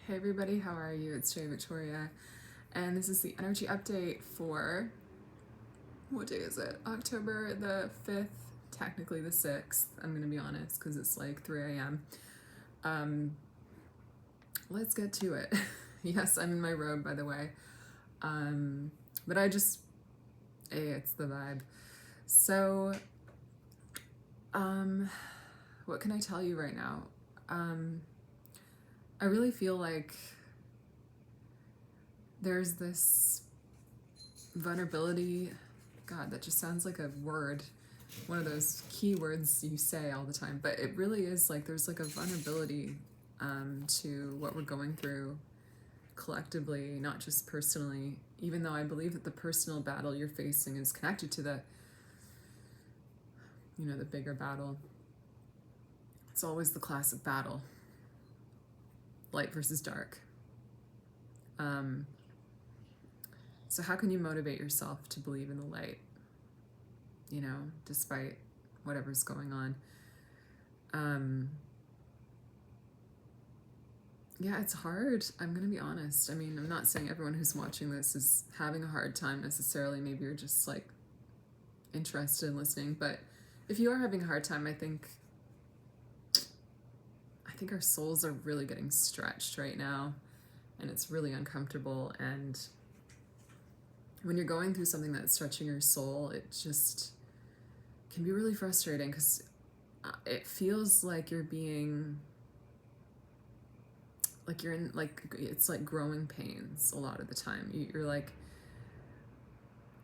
Hey everybody, how are you? It's Jay Victoria, and this is the energy update for, what day is it? October the 5th, technically the 6th, I'm gonna be honest, because it's like 3 a.m. Let's get to it. Yes, I'm in my robe, by the way. But it's the vibe. So, what can I tell you right now? I really feel like there's this vulnerability. God, that just sounds like a word, one of those keywords you say all the time, but it really is like there's like a vulnerability to what we're going through collectively, not just personally, even though I believe that the personal battle you're facing is connected to the bigger battle. It's always the classic battle, light versus dark. So how can you motivate yourself to believe in the light, despite whatever's going on? Yeah, it's hard. I'm going to be honest. I mean, I'm not saying everyone who's watching this is having a hard time necessarily. Maybe you're just like interested in listening. But if you are having a hard time, I think our souls are really getting stretched right now, and it's really uncomfortable. And when you're going through something that's stretching your soul, it just can be really frustrating because it feels like you're being, like you're in, like, it's like growing pains a lot of the time. You're like,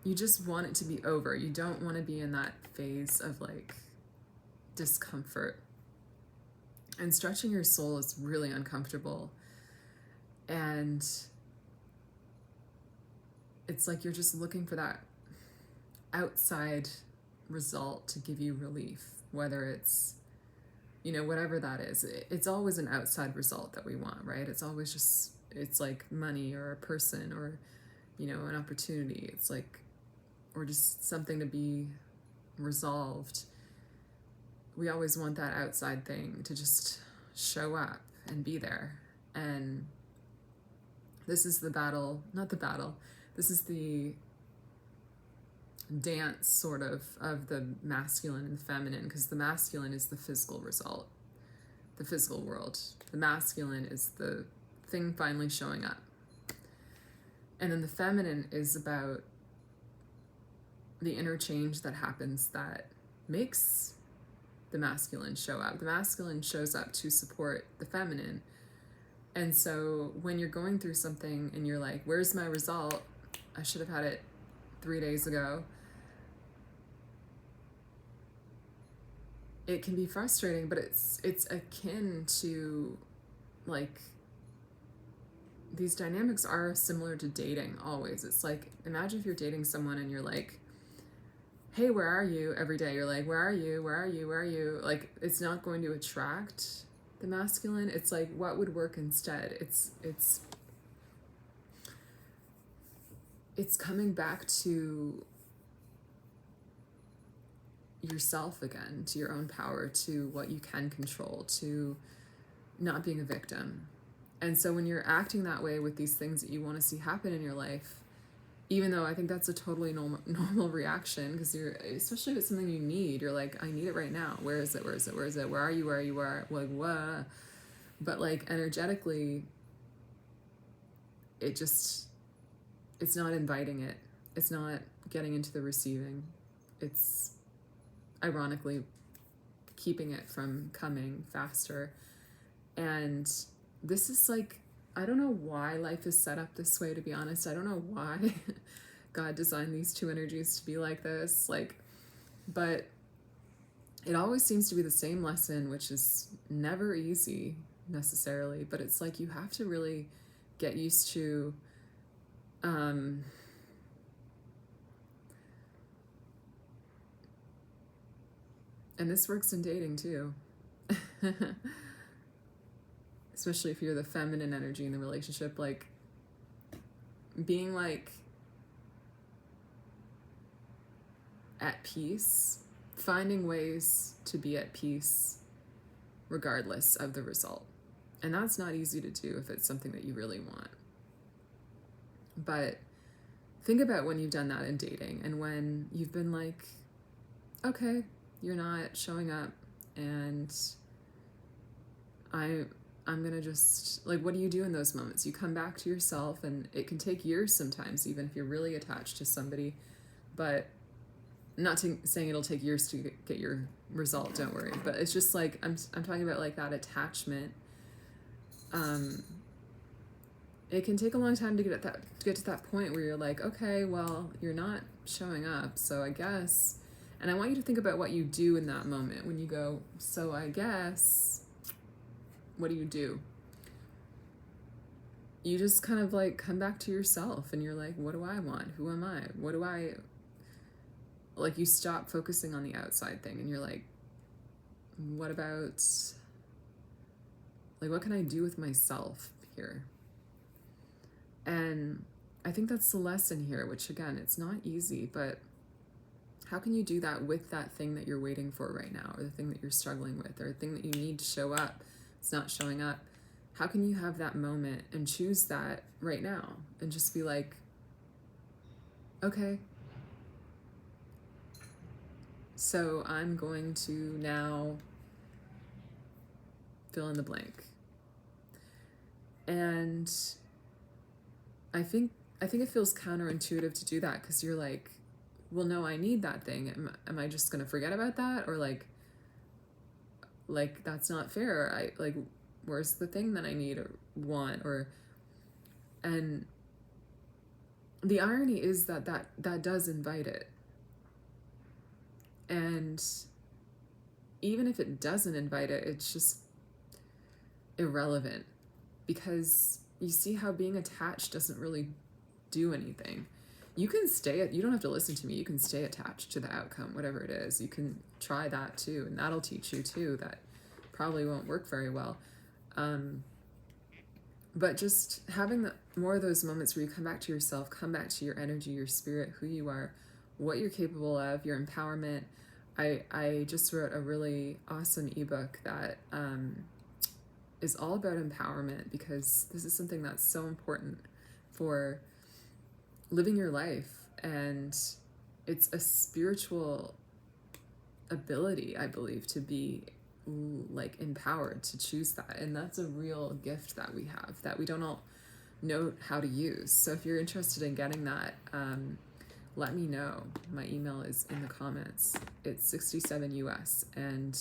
you just want it to be over. You don't want to be in that phase of like discomfort. And stretching your soul is really uncomfortable. And it's like you're just looking for that outside result to give you relief, whether it's, whatever that is. It's always an outside result that we want, right? It's always just, it's like money or a person or, an opportunity. It's like, or just something to be resolved. We always want that outside thing to just show up and be there. And this is the battle, not the battle, this is the dance sort of the masculine and feminine, because the masculine is the physical result, the physical world. The masculine is the thing finally showing up. And then the feminine is about the interchange that happens that makes the masculine show up. The masculine shows up to support the feminine. And so when you're going through something and you're like, where's my result? I should have had it 3 days ago. It can be frustrating, but it's akin to, like, these dynamics are similar to dating always. It's like, imagine if you're dating someone and you're like, hey, where are you? Every day you're like, where are you? Where are you? Where are you? Like, it's not going to attract the masculine. It's like, what would work instead? It's coming back to yourself again, to your own power, to what you can control, to not being a victim. And so when you're acting that way with these things that you want to see happen in your life, even though I think that's a totally normal reaction, because especially if it's something you need, you're like, I need it right now. Where is it? Where is it? Where is it? Where are you? Where are you? Where? Like, what? But like energetically, it's not inviting it. It's not getting into the receiving. It's ironically keeping it from coming faster. And this is like, I don't know why life is set up this way, to be honest. I don't know why God designed these two energies to be like this. But it always seems to be the same lesson, which is never easy necessarily, but it's like you have to really get used to and this works in dating too. Especially if you're the feminine energy in the relationship, like being like at peace, finding ways to be at peace regardless of the result. And that's not easy to do if it's something that you really want. But think about when you've done that in dating and when you've been like, okay, you're not showing up and I'm gonna just, like, what do you do in those moments? You come back to yourself, and it can take years sometimes, even if you're really attached to somebody. But not saying it'll take years to get your result, don't worry. But it's just like, I'm talking about like that attachment. It can take a long time to get to that point where you're like, okay, well, you're not showing up, so I guess. And I want you to think about what you do in that moment when you go, so I guess, what do? You just kind of like come back to yourself and you're like, what do I want? Who am I? What do I, like, you stop focusing on the outside thing and you're like, what about, like, what can I do with myself here? And I think that's the lesson here, which again, it's not easy, but how can you do that with that thing that you're waiting for right now, or the thing that you're struggling with, or the thing that you need to show up, it's not showing up? How can you have that moment and choose that right now and just be like, okay, so I'm going to now fill in the blank. And I think it feels counterintuitive to do that, because you're like, well, no, I need that thing. Am I just going to forget about that? Or like, that's not fair. Where's the thing that I need or want? And the irony is that does invite it. And even if it doesn't invite it, it's just irrelevant, because you see how being attached doesn't really do anything. You don't have to listen to me. You can stay attached to the outcome, whatever it is. You can try that too, and that'll teach you too. That probably won't work very well. But just having more of those moments where you come back to yourself, come back to your energy, your spirit, who you are, what you're capable of, your empowerment. I just wrote a really awesome ebook that is all about empowerment, because this is something that's so important for living your life, and it's a spiritual ability, I believe, to be like empowered to choose that. And that's a real gift that we have that we don't all know how to use. So if you're interested in getting that, let me know. My email is in the comments. It's 67 US, and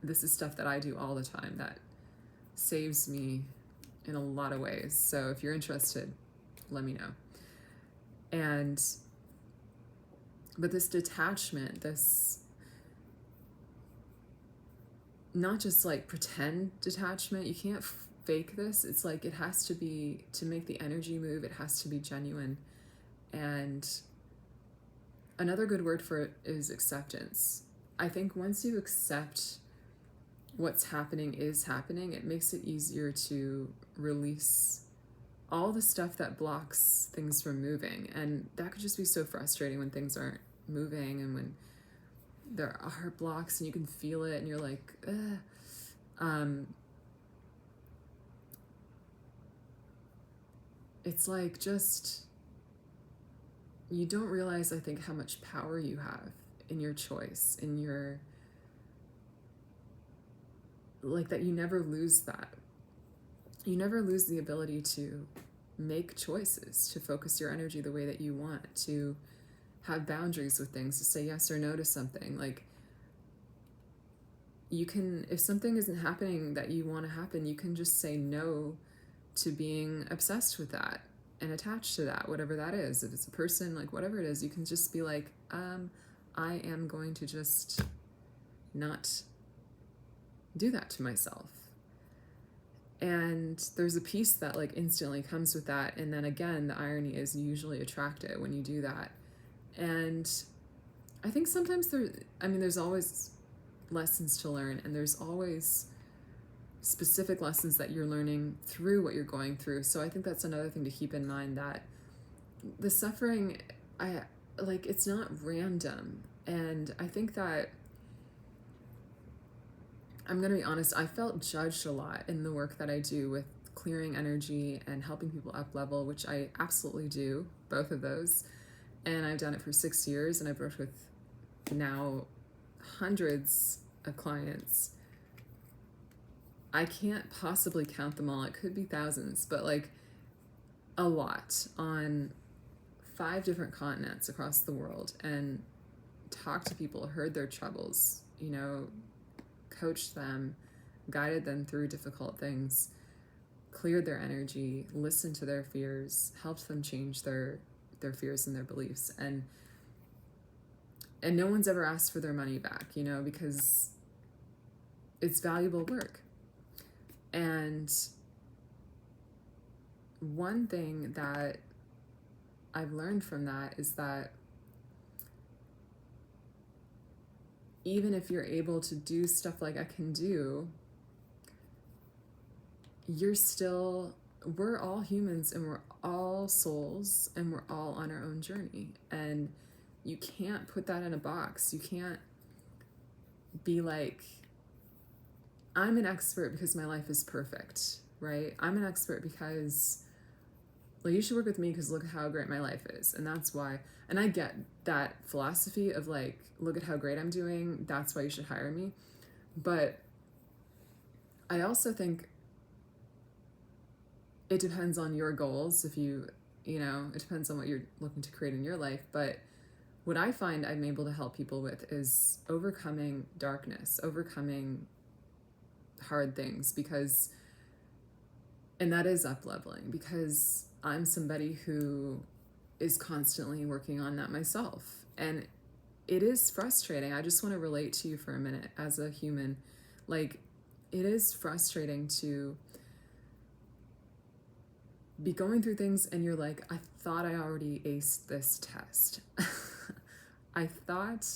this is stuff that I do all the time that saves me in a lot of ways. So if you're interested, let me know. But this detachment, this not just like pretend detachment, you can't fake this. It's like, it has to be, to make the energy move, it has to be genuine. And another good word for it is acceptance. I think once you accept what's happening is happening, it makes it easier to release all the stuff that blocks things from moving. And that could just be so frustrating when things aren't moving, and when there are blocks and you can feel it and you're like, ugh. It's like, just, you don't realize, I think, how much power you have in your choice, in your, like, that you never lose that. You never lose the ability to make choices, to focus your energy the way that you want, to have boundaries with things, to say yes or no to something. Like, you can, if something isn't happening that you want to happen, you can just say no to being obsessed with that and attached to that, whatever that is. If it's a person, like, whatever it is, you can just be like, I am going to just not do that to myself. And there's a peace that like instantly comes with that. And then again, the irony is you usually attract it when you do that. And I think sometimes there's always lessons to learn, and there's always specific lessons that you're learning through what you're going through. So I think that's another thing to keep in mind, that the suffering, it's not random. And I think that I'm going to be honest, I felt judged a lot in the work that I do with clearing energy and helping people up level, which I absolutely do, both of those. And I've done it for 6 years, and I've worked with now hundreds of clients. I can't possibly count them all. It could be thousands, but like a lot on 5 different continents across the world, and talked to people, heard their troubles, you know, coached them, guided them through difficult things, cleared their energy, listened to their fears, helped them change their fears and their beliefs. And no one's ever asked for their money back, you know, because it's valuable work. And one thing that I've learned from that is that even if you're able to do stuff like I can do, we're all humans, and we're all souls, and we're all on our own journey. And you can't put that in a box. You can't be like, I'm an expert because my life is perfect, right? I'm an expert because, well, you should work with me because look at how great my life is. And that's why, and I get that philosophy of like, look at how great I'm doing, that's why you should hire me. But I also think it depends on your goals. If you know, it depends on what you're looking to create in your life. But what I find I'm able to help people with is overcoming darkness, overcoming hard things, and that is up-leveling, because I'm somebody who is constantly working on that myself. And it is frustrating. I just want to relate to you for a minute as a human. Like, it is frustrating to be going through things and you're like, I thought I already aced this test. I thought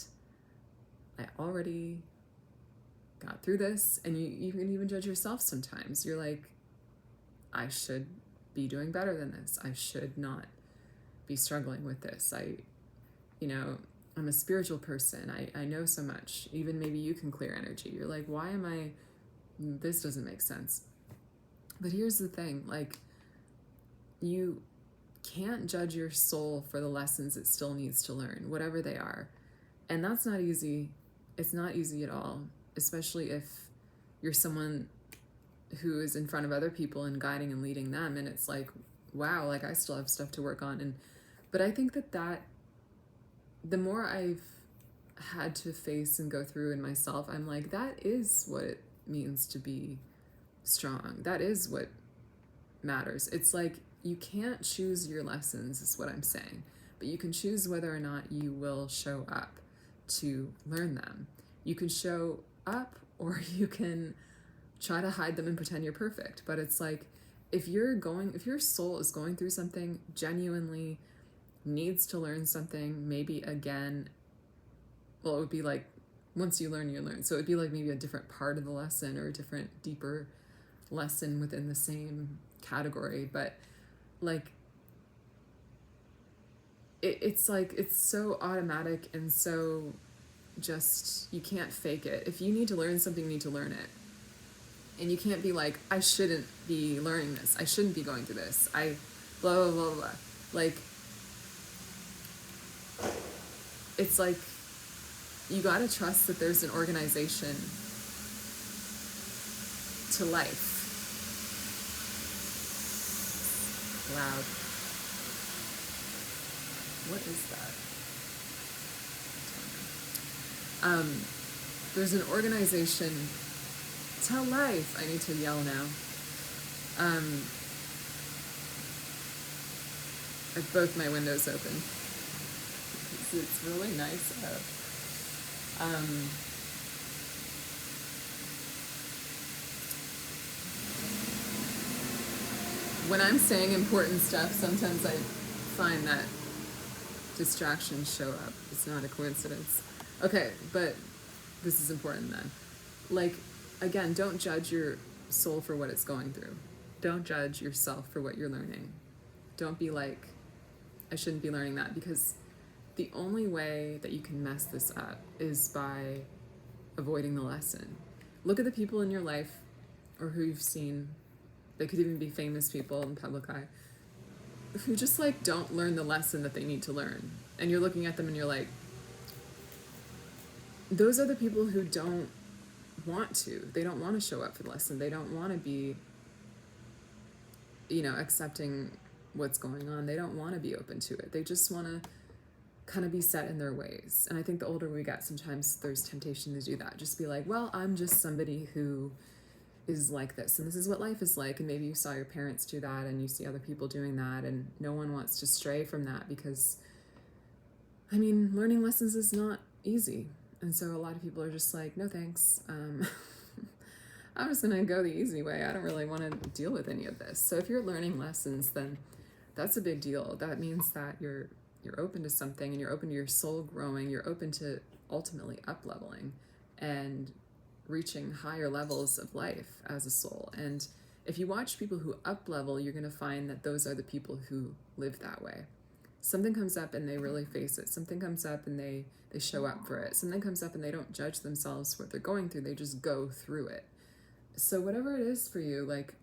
I already got through this. And you can even judge yourself sometimes. You're like, I should be doing better than this. I should not be struggling with this. I'm a spiritual person. I know so much. Even maybe you can clear energy. You're like, why am I, this doesn't make sense. But here's the thing, like, you can't judge your soul for the lessons it still needs to learn, whatever they are. And that's not easy. It's not easy at all, especially if you're someone who is in front of other people and guiding and leading them. And it's like, wow, like I still have stuff to work on. But I think that the more I've had to face and go through in myself, I'm like, that is what it means to be strong. That is what matters. It's like, you can't choose your lessons, is what I'm saying, but you can choose whether or not you will show up to learn them. You can show up, or you can try to hide them and pretend you're perfect. But it's like, if your soul is going through something, genuinely needs to learn something, maybe again, well, it would be like, once you learn, you learn. So it'd be like maybe a different part of the lesson, or a different, deeper lesson within the same category. But like, it's like, it's so automatic and so just, you can't fake it. If you need to learn something, you need to learn it. And you can't be like, I shouldn't be learning this. I shouldn't be going through this. I blah, blah, blah, blah. Like, it's like, you gotta trust that there's an organization to life. Loud. What is that? There's an organization to life. I need to yell now. I have both my windows open. It's really nice out. When I'm saying important stuff, sometimes I find that distractions show up. It's not a coincidence. Okay, but this is important then. Like, again, don't judge your soul for what it's going through. Don't judge yourself for what you're learning. Don't be like, I shouldn't be learning that, because the only way that you can mess this up is by avoiding the lesson. Look at the people in your life or who you've seen. They could even be famous people in public eye who just like don't learn the lesson that they need to learn. And you're looking at them and you're like, those are the people who don't want to. They don't want to show up for the lesson. They don't want to be, accepting what's going on. They don't want to be open to it. They just want to kind of be set in their ways. And I think the older we get, sometimes there's temptation to do that. Just be like, well, I'm just somebody who is like this, and this is what life is like. And maybe you saw your parents do that and you see other people doing that, and no one wants to stray from that, because learning lessons is not easy. And so a lot of people are just like, no thanks, I'm just gonna go the easy way. I don't really want to deal with any of this. So if you're learning lessons, then that's a big deal. That means that you're open to something, and you're open to your soul growing. You're open to ultimately up-leveling and reaching higher levels of life as a soul. And if you watch people who up-level, you're going to find that those are the people who live that way. Something comes up and they really face it. Something comes up and they show up for it. Something comes up and they don't judge themselves for what they're going through. They just go through it. So whatever it is for you, like,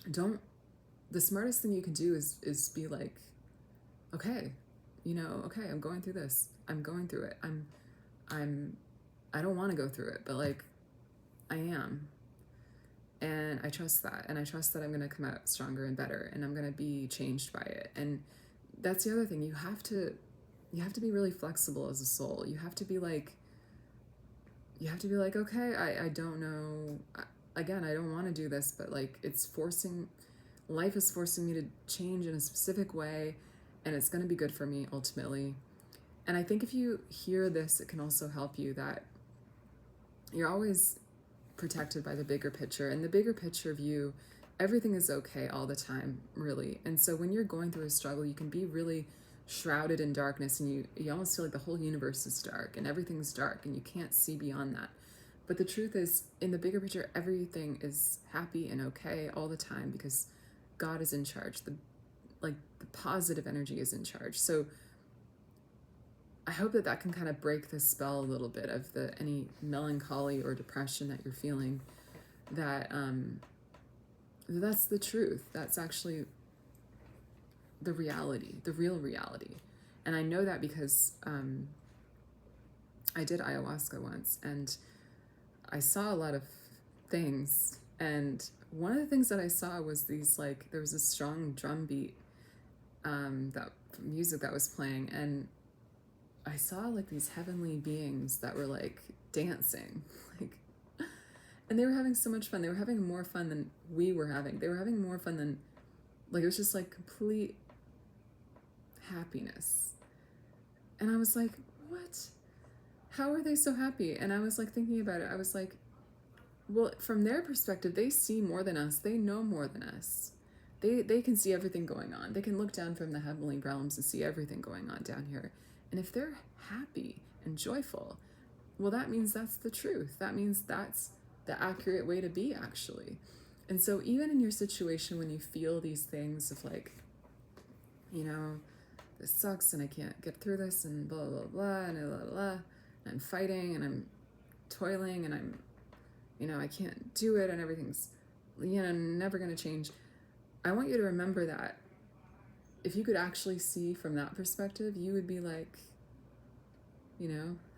the smartest thing you can do is be like, okay, okay, I'm going through this. I'm going through it. I don't want to go through it, but like, I am. And I trust that. And I trust that I'm going to come out stronger and better, and I'm going to be changed by it. And that's the other thing. You have to be really flexible as a soul. You have to be like, okay, I don't know. Again, I don't want to do this, but like, life is forcing me to change in a specific way, and it's going to be good for me ultimately. And I think if you hear this, it can also help you that you're always protected by the bigger picture. And the bigger picture view, everything is okay all the time, really. And so when you're going through a struggle, you can be really shrouded in darkness, and you almost feel like the whole universe is dark and everything's dark and you can't see beyond that. But the truth is, in the bigger picture, everything is happy and okay all the time, because God is in charge. The positive energy is in charge. So I hope that can kind of break the spell a little bit of any melancholy or depression that you're feeling. That's the truth. That's actually the reality, the real reality. And I know that because I did ayahuasca once, and I saw a lot of things. And one of the things that I saw was there was a strong drum beat, that music that was playing, and I saw these heavenly beings that were dancing, and they were having so much fun. They were having more fun than we were having. They were having more fun than, it was just complete happiness. And I was like, what? How are they so happy? And I was thinking about it. I was like, well, from their perspective, they see more than us. They know more than us. They can see everything going on. They can look down from the heavenly realms and see everything going on down here. And if they're happy and joyful, well, that means that's the truth. That means that's the accurate way to be, actually. And so even in your situation, when you feel these things of this sucks and I can't get through this and blah, blah, blah, and blah, blah, blah, and I'm fighting and I'm toiling and I'm, I can't do it and everything's, never going to change. I want you to remember that if you could actually see from that perspective, you would be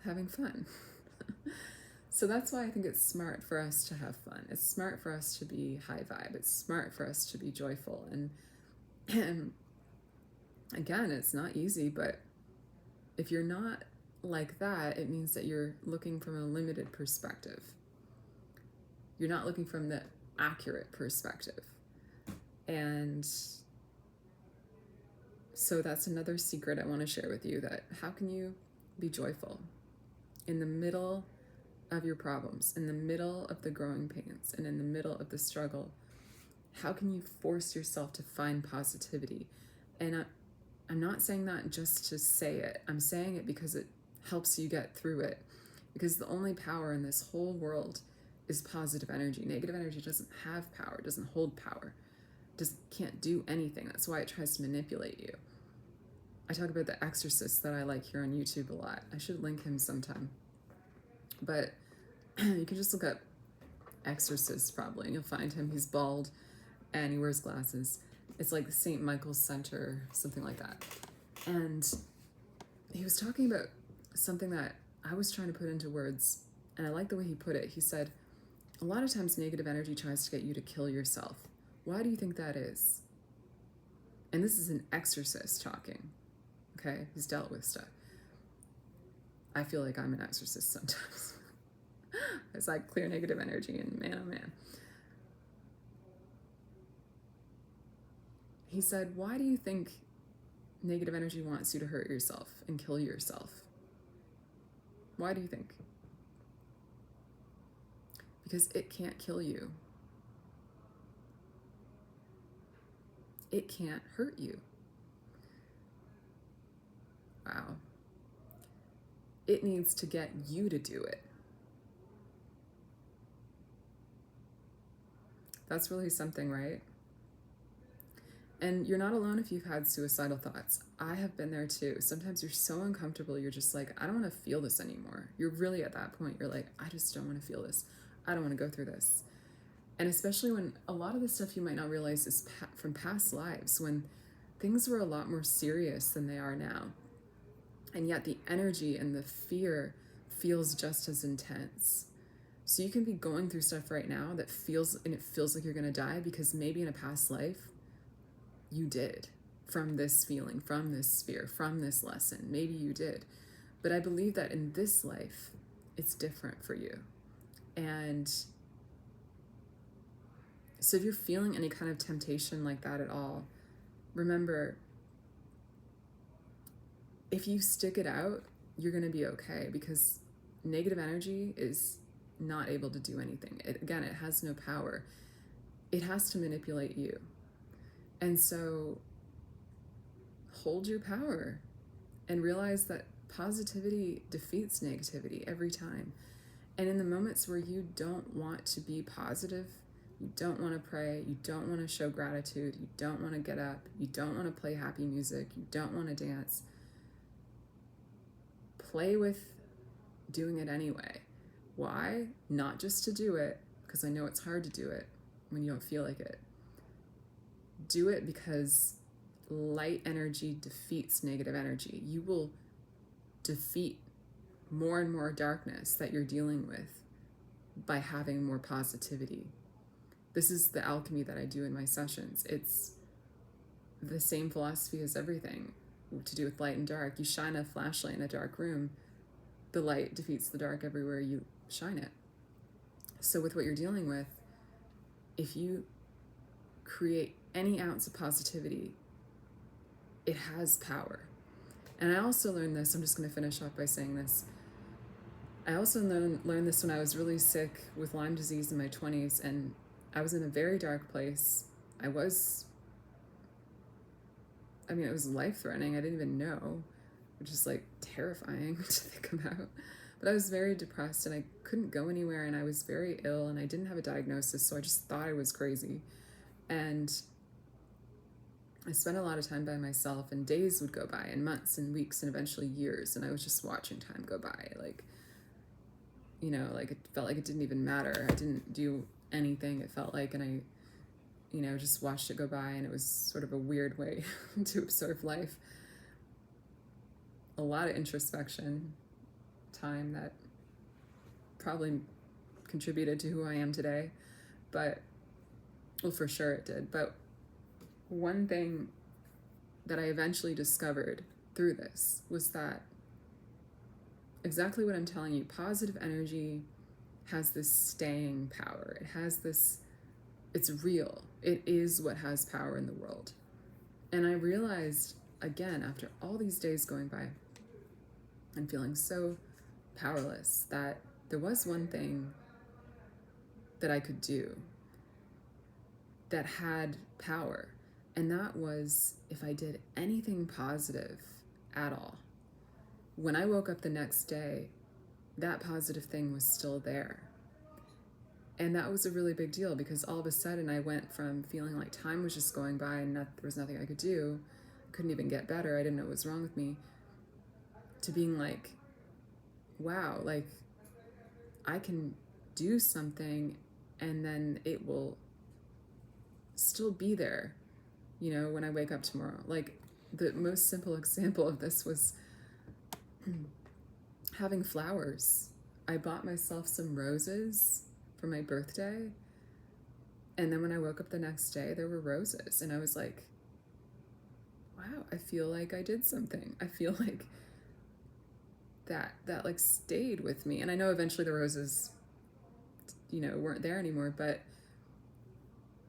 having fun. So that's why I think it's smart for us to have fun. It's smart for us to be high vibe. It's smart for us to be joyful. And again, it's not easy, but if you're not like that, it means that you're looking from a limited perspective. You're not looking from the accurate perspective. And so that's another secret I want to share with you, that how can you be joyful in the middle of your problems, in the middle of the growing pains, and in the middle of the struggle? How can you force yourself to find positivity? And I'm not saying that just to say it. I'm saying it because it helps you get through it. Because the only power in this whole world is positive energy. Negative energy doesn't have power, doesn't hold power, just can't do anything. That's why it tries to manipulate you. I talk about the exorcist that I like here on YouTube a lot. I should link him sometime. But You can just look up Exorcist probably, and you'll find him. He's bald and he wears glasses. It's like St. Michael's Center, something like that. And he was talking about something that I was trying to put into words, and I like the way he put it. He said, a lot of times negative energy tries to get you to kill yourself. Why do you think that is? And this is an exorcist talking, okay? He's dealt with stuff. I feel like I'm an exorcist sometimes. It's like clear negative energy, and man, oh man. He said, why do you think negative energy wants you to hurt yourself and kill yourself? Why do you think? Because it can't kill you. It can't hurt you. Wow. It needs to get you to do it. That's really something, right? And you're not alone if you've had suicidal thoughts. I have been there too. Sometimes you're so uncomfortable, you're just like, I don't want to feel this anymore. You're really at that point, you're like, I just don't want to feel this. I don't want to go through this. And especially when a lot of the stuff you might not realize is from past lives, when things were a lot more serious than they are now. And yet the energy and the fear feels just as intense. So you can be going through stuff right now that feels like you're going to die because maybe in a past life you did, from this feeling, from this fear, from this lesson. Maybe you did. But I believe that in this life, it's different for you. And so if you're feeling any kind of temptation like that at all, remember, if you stick it out, you're going to be okay, because negative energy is not able to do anything. It has no power. It has to manipulate you. And so hold your power and realize that positivity defeats negativity every time. And in the moments where you don't want to be positive, you don't want to pray, you don't want to show gratitude, you don't want to get up, you don't want to play happy music, you don't want to dance, play with doing it anyway. Why? Not just to do it, because I know it's hard to do it when you don't feel like it. Do it because light energy defeats negative energy. You will defeat more and more darkness that you're dealing with by having more positivity. This is the alchemy that I do in my sessions. It's the same philosophy as everything to do with light and dark. You shine a flashlight in a dark room, the light defeats the dark everywhere you shine it. So with what you're dealing with, if you create any ounce of positivity, it has power. And I also learned this, I'm just going to finish off by saying this. I also learned this when I was really sick with Lyme disease in my 20s, and I was in a very dark place. It was life-threatening. I didn't even know, which is like terrifying to think about. But I was very depressed and I couldn't go anywhere, and I was very ill and I didn't have a diagnosis, so I just thought I was crazy. And I spent a lot of time by myself, and days would go by, and months and weeks and eventually years, and I was just watching time go by. Like it felt like it didn't even matter. I didn't do anything, it felt like, and I just watched it go by, and it was sort of a weird way to observe life. A lot of introspection time that probably contributed to who I am today, but, well, for sure it did. But one thing that I eventually discovered through this was that exactly what I'm telling you, positive energy has this staying power. It has this, it's real. It is what has power in the world. And I realized, again, after all these days going by and feeling so powerless, that there was one thing that I could do that had power. And that was if I did anything positive at all. When I woke up the next day, that positive thing was still there. And that was a really big deal, because all of a sudden I went from feeling like time was just going by and there was nothing I could do, I couldn't even get better, I didn't know what was wrong with me, to being like, wow, like I can do something and then it will still be there, you know, when I wake up tomorrow. Like, the most simple example of this was having flowers. I bought myself some roses for my birthday, and then when I woke up the next day, there were roses, and I was like, wow, I feel like I did something. I feel like that like stayed with me. And I know eventually the roses, you know, weren't there anymore, but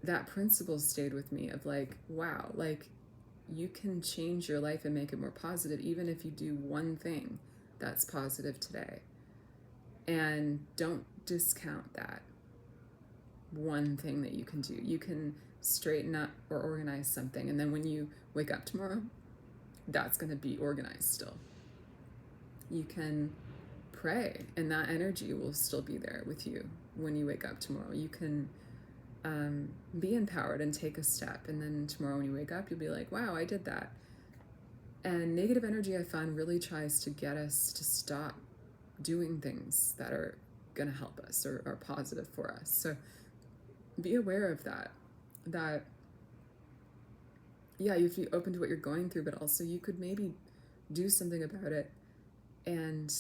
that principle stayed with me of like, wow, like you can change your life and make it more positive, even if you do one thing that's positive today. And don't discount that one thing that you can do. You can straighten up or organize something, and then when you wake up tomorrow, that's going to be organized still. You can pray, and that energy will still be there with you when you wake up tomorrow. You can be empowered and take a step, and then tomorrow when you wake up, you'll be like, wow, I did that. And negative energy, I find, really tries to get us to stop doing things that are going to help us or are positive for us. So be aware of that yeah, you have to be open to what you're going through, but also you could maybe do something about it. And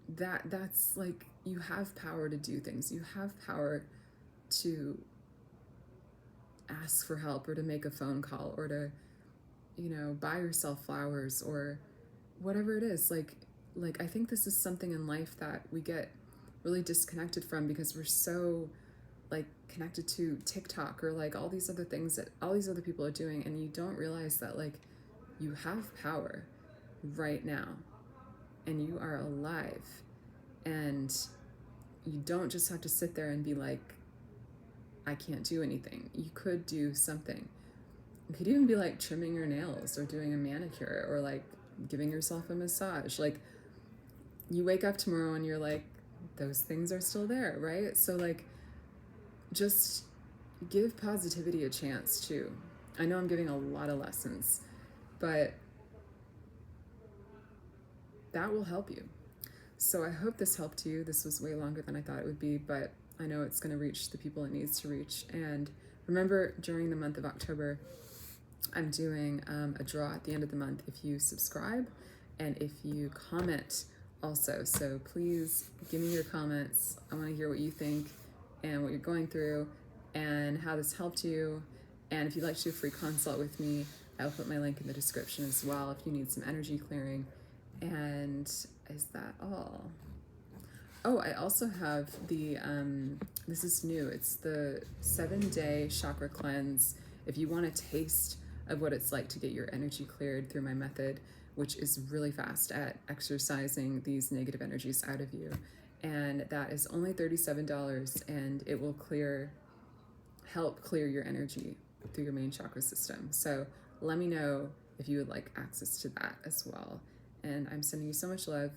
that's like, you have power to do things. You have power to ask for help, or to make a phone call, or to, you know, buy yourself flowers, or whatever it is. Like I think this is something in life that we get really disconnected from, because we're so like connected to TikTok or like all these other things that all these other people are doing, and you don't realize that like you have power right now, and you are alive, and you don't just have to sit there and be like, I can't do anything. You could do something. It could even be like trimming your nails, or doing a manicure, or like giving yourself a massage. Like, you wake up tomorrow and you're like, those things are still there, right? So like, just give positivity a chance too. I know I'm giving a lot of lessons, but that will help you. So I hope this helped you. This was way longer than I thought it would be, but I know it's going to reach the people it needs to reach. And remember, during the month of October, I'm doing a draw at the end of the month if you subscribe and if you comment also. So please give me your comments. I want to hear what you think and what you're going through and how this helped you. And if you'd like to do a free consult with me, I'll put my link in the description as well if you need some energy clearing. And is that all? Oh, I also have the, this is new, it's the 7-day chakra cleanse. If you want a taste of what it's like to get your energy cleared through my method, which is really fast at exercising these negative energies out of you. And that is only $37, and it will help clear your energy through your main chakra system. So let me know if you would like access to that as well. And I'm sending you so much love,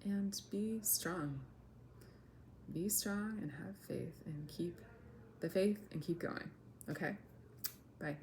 and be strong. Be strong and have faith, and keep the faith and keep going. Okay? Bye.